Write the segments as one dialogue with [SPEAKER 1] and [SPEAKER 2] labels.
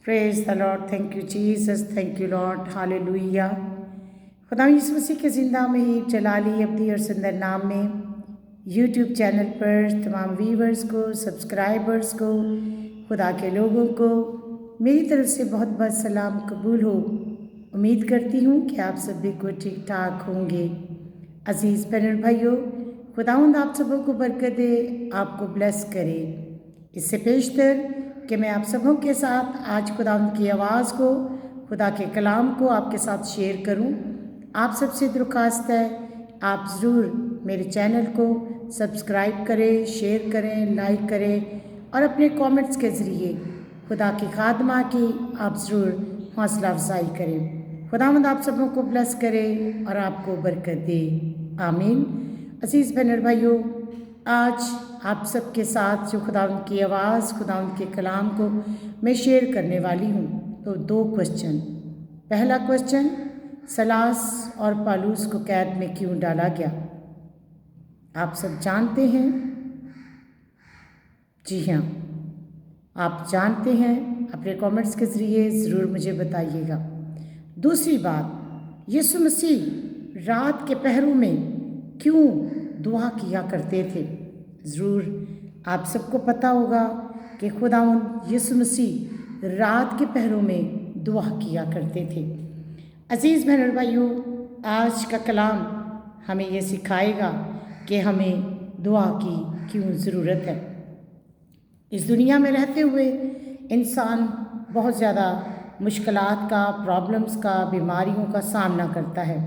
[SPEAKER 1] Praise the Lord, thank you Jesus, thank you Lord, hallelujah. खुदा यीशु मसीह के ज़िंदा में ही जलाली अब्दी और सुंदर नाम में यूट्यूब चैनल पर तमाम व्यूवर्स को, सब्सक्राइबर्स को, खुदा के लोगों को मेरी तरफ से बहुत बहुत सलाम कबूल हो। उम्मीद करती हूँ कि आप सब बिल्कुल ठीक ठाक होंगे। अज़ीज़ बहन भाइयों, खुदावंद आप सबों को बरकत दे, आपको ब्लेस करे। इससे पेशतर कि मैं आप सबों के साथ आज खुदावंद की आवाज़ को, खुदा के कलाम को आपके साथ शेयर करूं। आप सबसे दरख्वास्त है, आप ज़रूर मेरे चैनल को सब्सक्राइब करें, शेयर करें, लाइक करें और अपने कमेंट्स के ज़रिए खुदा की खादमा की आप ज़रूर हौसला अफजाई करें। खुदावंद आप सबों को ब्लेस करे और आपको बरकत दे, आमीन। अज़ीज़ बहन भाइयों, आज आप सबके साथ जो खुदावंद की आवाज़, खुदावंद के कलाम को मैं शेयर करने वाली हूँ, तो 2 क्वेश्चन। पहला क्वेश्चन, सलास और पालूस को कैद में क्यों डाला गया? आप सब जानते हैं, जी हाँ, आप जानते हैं। अपने कमेंट्स के ज़रिए ज़रूर मुझे बताइएगा। दूसरी बात, यीशु मसीह रात के पहरों में क्यों दुआ किया करते थे? ज़रूर आप सबको पता होगा कि खुदावंद यीशु मसीह रात के पहरों में दुआ किया करते थे। अज़ीज़ बहन भाइयों, आज का कलाम हमें ये सिखाएगा कि हमें दुआ की क्यों ज़रूरत है। इस दुनिया में रहते हुए इंसान बहुत ज़्यादा मुश्किलात का, प्रॉब्लम्स का, बीमारियों का सामना करता है,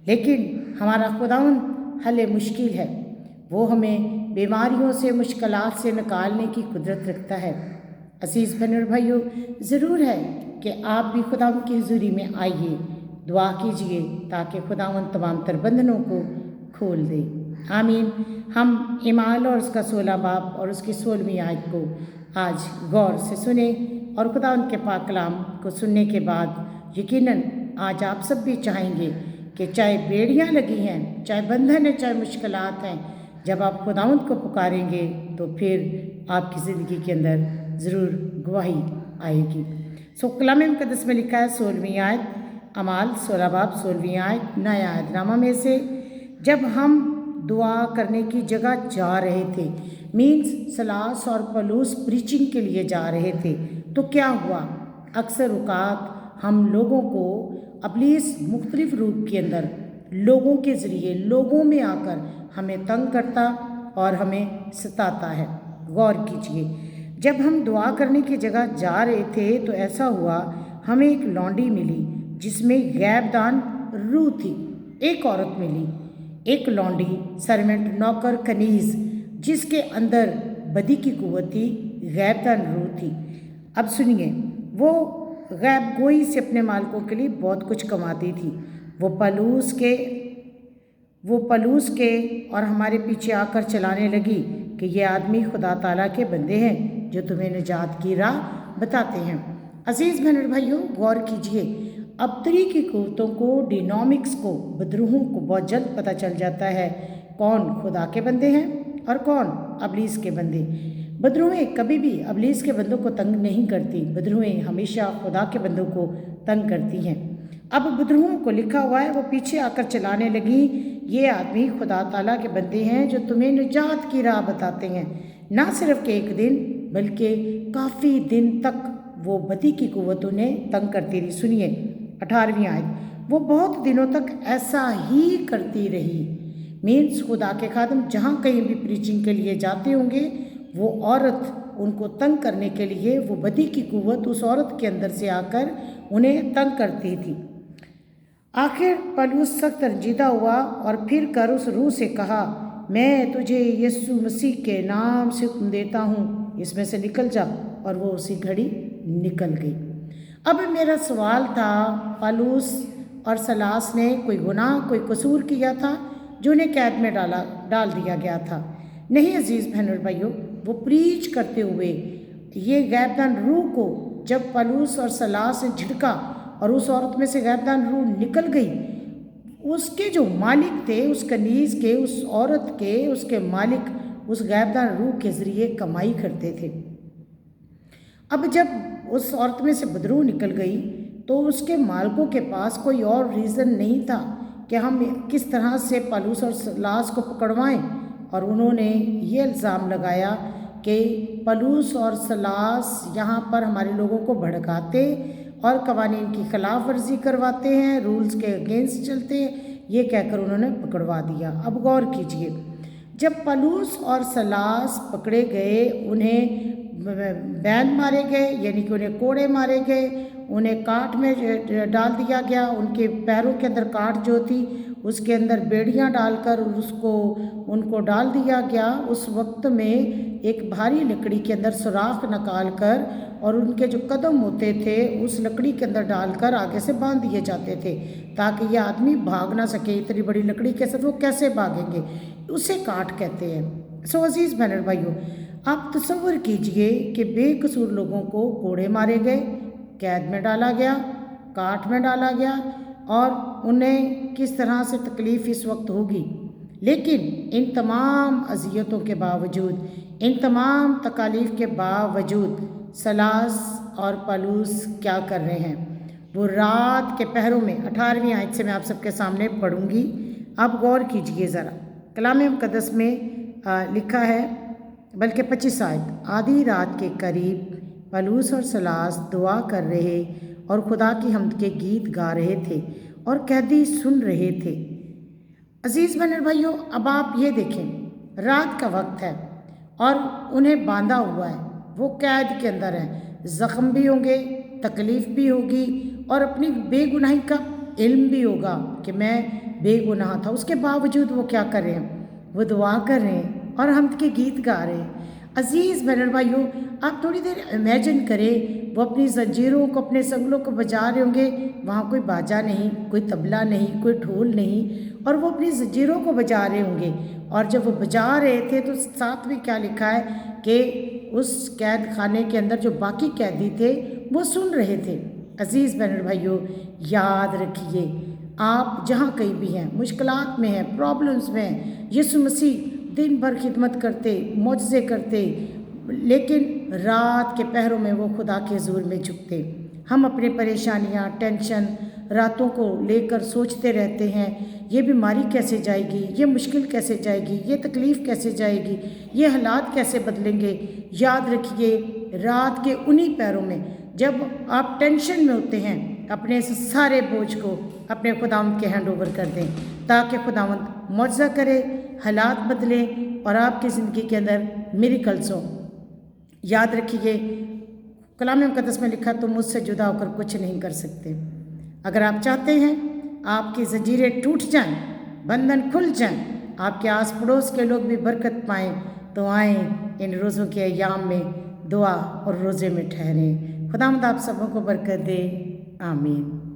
[SPEAKER 1] लेकिन हमारा खुदावंद हल मुश्किल है। वो हमें बीमारियों से, मुश्किलात से निकालने की कुदरत रखता है। अज़ीज़ बहन भाइयों, ज़रूर है कि आप भी खुदावंद की हुज़ूरी में आइए, दुआ कीजिए ताकि खुदावंद तमाम तर बंधनों को खोल दे, आमीन। हम इमाल और उसका 16 बाब और उसकी 16वीं आयत को आज गौर से सुने और खुदावंद के पाक कलाम को सुनने के बाद यकीनन आज आप सब भी चाहेंगे कि चाहे बेड़ियाँ लगी हैं, चाहे बंधन है, चाहे मुश्किलात हैं, जब आप खुदावंद को पुकारेंगे तो फिर आपकी ज़िंदगी के अंदर ज़रूर गवाही आएगी। कलाम मुक़द्दस में लिखा है 16वीं आयत, अमाल 16 बाब 16वीं आयत, नया आयतनामा में से, जब हम दुआ करने की जगह जा रहे थे, मीन्स सलास और पलूस प्रीचिंग के लिए जा रहे थे, तो क्या हुआ? अक्सर औक़ात हम लोगों को इब्लीस मुख्तलिफ़ रूप के अंदर लोगों के ज़रिए, लोगों में आकर हमें तंग करता और हमें सताता है। गौर कीजिए, जब हम दुआ करने की जगह जा रहे थे तो ऐसा हुआ, हमें एक लौंडी मिली जिसमें गैबदान रूह थी। एक औरत मिली, एक लौंडी, सर्वेंट, नौकर, कनीज़, जिसके अंदर बदी की कुव्वत थी, गैबदान रूह थी। अब सुनिए, वो गैब गोई से अपने मालिकों के लिए बहुत कुछ कमाती थी। वो पलूस के और हमारे पीछे आकर चलाने लगी कि ये आदमी खुदा ताला के बंदे हैं जो तुम्हें निजात की राह बताते हैं। अज़ीज़ बहन भाइयों, गौर कीजिए, अब्तरी की कुव्वतों को, डिनोमिक्स को, बदरूहों को बहुत जल्द पता चल जाता है कौन खुदा के बंदे हैं और कौन इब्लीस के बंदे। बदरूहें कभी भी इब्लीस के बंदों को तंग नहीं करती, बदरूहें हमेशा खुदा के बंदों को तंग करती हैं। अब बदरूहों को लिखा हुआ है, वो पीछे आकर चलाने लगी, ये आदमी खुदा ताला के बंदे हैं जो तुम्हें निजात की राह बताते हैं। ना सिर्फ कि एक दिन बल्कि काफ़ी दिन तक वो बदी की कुव्वतों ने तंग करती रही। सुनिए 18वीं आयत, वो बहुत दिनों तक ऐसा ही करती रही। मीन्स खुदा के खादम जहाँ कहीं भी प्रीचिंग के लिए जाते होंगे, वो औरत उनको तंग करने के लिए, वो बदी की कुव्वत उस औरत के अंदर से आकर उन्हें तंग करती थी। आखिर पलूस सख्त रंजीदा हुआ और फिर कर उस रूह से कहा, मैं तुझे यीशु मसीह के नाम से हुक्म देता हूँ, इसमें से निकल जा। और वो उसी घड़ी निकल गई। अब मेरा सवाल था, पलूस और सलास ने कोई गुनाह, कोई कसूर किया था जो उन्हें कैद में डाल दिया गया था? नहीं अज़ीज़ बहन और भाइयों, वो प्रीच करते हुए ये गैबदान रूह को जब पलूस और सलास ने झिड़का और उस औरत में से गैबदान रूह निकल गई, उसके जो मालिक थे, उस कनीज़ के, उस औरत के, उसके मालिक उस गैबदान रूह के ज़रिए कमाई करते थे। अब जब उस औरत में से बदबू निकल गई तो उसके मालिकों के पास कोई और रीज़न नहीं था कि हम किस तरह से पौलुस और सीलास को पकड़वाएं, और उन्होंने ये इल्ज़ाम लगाया कि पौलुस और सीलास यहाँ पर हमारे लोगों को भड़काते और कवानीन की खिलाफ वर्जी करवाते हैं, रूल्स के अगेंस्ट चलते हैं, ये कहकर उन्होंने पकड़वा दिया। अब गौर कीजिए, जब पौलुस और सीलास पकड़े गए, उन्हें बैन मारे गए, यानी कि उन्हें कोड़े मारे गए, उन्हें काट में डाल दिया गया, उनके पैरों के अंदर काट जो थी उसके अंदर बेड़ियां डालकर उनको डाल दिया गया। उस वक्त में एक भारी लकड़ी के अंदर सुराख निकाल कर और उनके जो कदम होते थे उस लकड़ी के अंदर डालकर आगे से बांध दिए जाते थे ताकि ये आदमी भाग ना सके। इतनी बड़ी लकड़ी के साथ वो कैसे भागेंगे, उसे काट कहते हैं। सो अजीज़ बहन भाइयों, आप तसव्वुर कीजिए कि बेकसूर लोगों को कोड़े मारे गए, कैद में डाला गया, काट में डाला गया और उन्हें किस तरह से तकलीफ़ इस वक्त होगी। लेकिन इन तमाम अज़ियतों के बावजूद, इन तमाम तकालीफ़ के बावजूद सीलास और पौलुस क्या कर रहे हैं? वो रात के पहरों में, 18वीं आयत से मैं आप सबके सामने पढ़ूंगी, आप गौर कीजिए ज़रा। कलाम मुक़द्दस में लिखा है, बल्कि 25 आयत, आधी रात के करीब पौलुस और सीलास दुआ कर रहे और खुदा की हम्द के गीत गा रहे थे और कैदी सुन रहे थे। अजीज़ बहन भाइयों, अब आप ये देखें, रात का वक्त है और उन्हें बांधा हुआ है, वो कैद के अंदर है, ज़ख्म भी होंगे, तकलीफ़ भी होगी और अपनी बेगुनाही का इल्म भी होगा कि मैं बेगुनाह था। उसके बावजूद वो क्या कर रहे हैं? वो दुआ कर रहे हैं और हम्द के गीत गा रहे हैं। अजीज़ बहन भाइयों, आप थोड़ी देर इमेजिन करें, वो अपनी ज़ंजीरों को, अपने संगलों को बजा रहे होंगे, वहाँ कोई बाजा नहीं, कोई तबला नहीं, कोई ढोल नहीं, और वो अपनी ज़ंजीरों को बजा रहे होंगे। और जब वो बजा रहे थे तो साथ में क्या लिखा है कि उस कैद खाने के अंदर जो बाकी कैदी थे वो सुन रहे थे। अजीज़ बहन भाइयों, याद रखिए, आप जहाँ कहीं भी हैं, मुश्किलात में हैं, प्रॉब्लम्स में हैं, यीशु मसीह दिन भर खिदमत करते, मौजज़े करते, लेकिन रात के पहरों में वो खुदा के हुज़ूर में झुकते। हम अपनी परेशानियाँ, टेंशन रातों को लेकर सोचते रहते हैं, ये बीमारी कैसे जाएगी, ये मुश्किल कैसे जाएगी, ये तकलीफ़ कैसे जाएगी, ये हालात कैसे बदलेंगे। याद रखिए, रात के उन्हीं पैरों में जब आप टेंशन में होते हैं, अपने सारे बोझ को अपने खुदावंद के हैंड ओवर कर दें ताकि खुदावंद मौजज़ा करे, हालात बदले और आपकी ज़िंदगी के अंदर मिरेकल्स हों। याद रखिए, कलाम मुक़द्दस में लिखा, तुम मुझसे जुदा होकर कुछ नहीं कर सकते। अगर आप चाहते हैं आपकी ज़ंजीरें टूट जाएं, बंधन खुल जाएं, आपके आस पड़ोस के लोग भी बरकत पाएं, तो आएँ इन रोज़ों के अय्याम में दुआ और रोज़े में ठहरें। खुदावंद आप सबों को बरकत दे। आमीन।